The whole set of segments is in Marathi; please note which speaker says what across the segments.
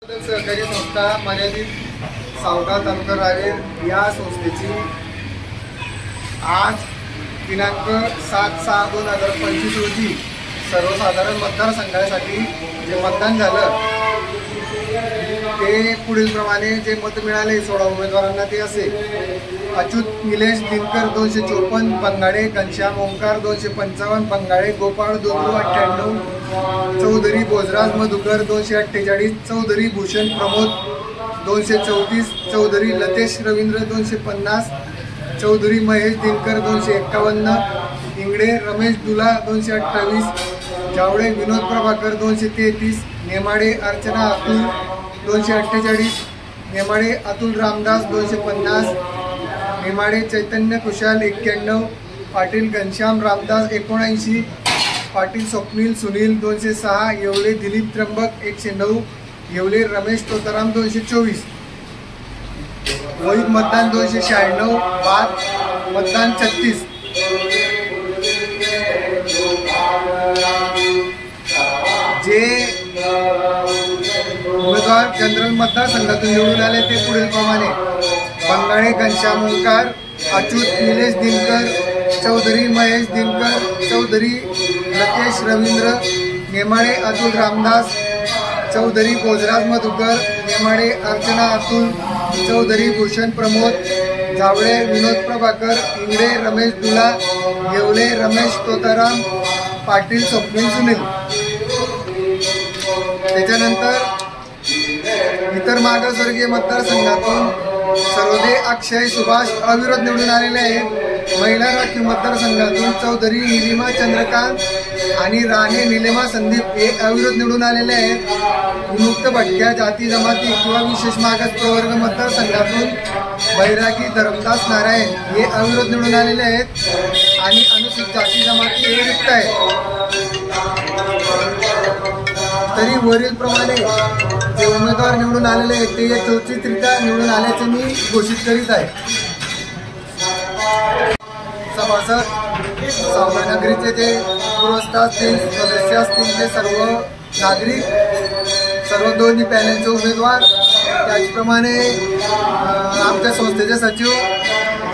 Speaker 1: सहकारी संस्था मर्यादित सावगा तालुका रावेर या संस्थेची आज दिनांक 7/6/2025 रोजी सर्वसाधारण मतदारसंघासाठी जे मतदान झालं ते पुढील प्रमाणे जे मत मिळाले 16 उमेदवारांना ते असे: अच्युत निलेश दिनकर 254, पंगाडे घनश्याम ओंकार 255, पंगाडे गोपाळ दोंदरू 98, चौधरी बोजराज मधुकर 248, चौधरी भूषण प्रमोद 234, चौधरी लतेश रवींद्र 250, चौधरी महेश दिनकर 251, इंगडे रमेश दुला 228, जावळे विनोद प्रभाकर 233, नेमाडे अर्चना अतुल 248, नेमाडे अतुल रामदास 250, नेमाडे चैतन्य कुशाल 91, पाटील घनश्याम रामदास 79, पाटील स्वप्नील सुनील 206, येवले दिलीप त्र्यंबक 109, येवले रमेश तोताराम 224, वैध मतदान 296, बाद मतदान 36। जे उमेदवार जनरल मतदारसंघातून निवडून आले ते पुढील प्रमाणे: पंगाडे घनश्याम ओंकार, अच्युत निलेश दिनकर, चौधरी महेश दिनकर, चौधरी लतेश रवींद्र, नेमाडे अतुल रामदास, चौधरी बोजराज मधुकर, नेमाडे अर्चना अतुल, चौधरी भूषण प्रमोद, जावळे विनोद प्रभाकर, इंगडे रमेश दुला, येवले रमेश तोताराम, पाटील स्वप्नील सुनील। त्याच्यानंतर इतर मागासवर्गीय मतदारसंघातून सर्वोदय अक्षय सुभाष अविरोध निवडून आलेले आहेत। महिला राखीव मतदारसंघातून चौधरी निलिमा चंद्रकांत आणि राणे निलिमा संदीप हे अविरोध निवडून आलेले आहेत। विमुक्त भटक्या जाती जमाती किंवा विशेष मागास प्रवर्ग मतदारसंघातून बैरागी धर्मदास नारायण हे अविरोध निवडून आलेले आहेत आणि अनुसूचित जाती जमाती हे रिक्त आहेत। तरी वरील प्रमाणे जे उमेदवार निवडून आलेले आहेत ते यथोचितरित्या निवडून आल्याचे मी घोषित करीत आहे। सभासद सावगा नगरीचे जे गृहस्थ असतील, सदस्य असतील, ते सर्व नागरिक, सर्व दोन्ही पॅनलचे उमेदवार, त्याचप्रमाणे आमच्या संस्थेचे सचिव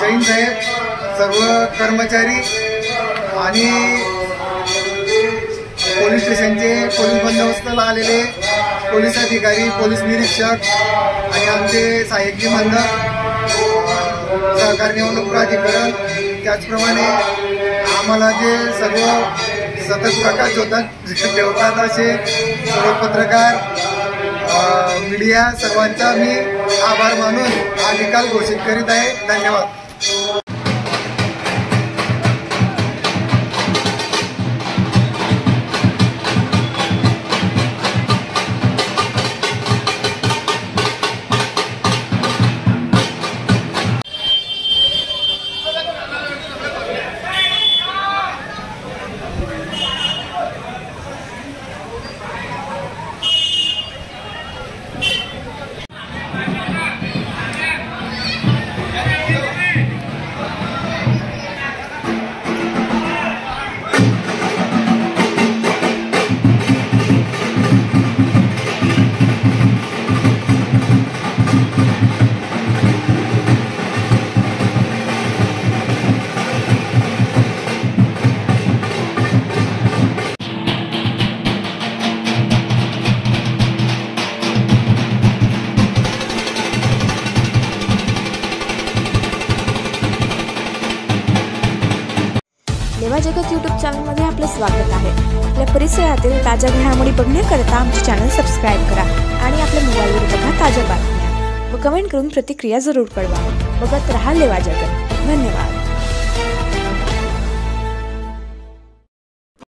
Speaker 1: जैन साहेब, सर्व कर्मचारी आणि पोलीस स्टेशनचे पोलीस बंदोबस्ताला आलेले पोलीस अधिकारी, पोलीस निरीक्षक आणि आमचे सहाय्यक मंडळ, सहकार निवडणूक प्राधिकरण, त्याचप्रमाणे आम्हाला जे सर्व सतत प्रकाश ठेवतात असे सर्व पत्रकार, मीडिया, सर्वांचा मी आभार मानून हा निकाल घोषित करीत आहे। धन्यवाद।
Speaker 2: लेवा जगत यूट्यूब चॅनलमध्ये आपले स्वागत आहे। आपल्या परिसरातील ताज्या घडामोडी बघण्याकरता आमचे चॅनल सबस्क्राईब करा आणि आपल्या मोबाईलवर बघा ताज्या बातम्या व कमेंट करून प्रतिक्रिया जरूर कळवा। बघत रहा लेवा जगत। धन्यवाद।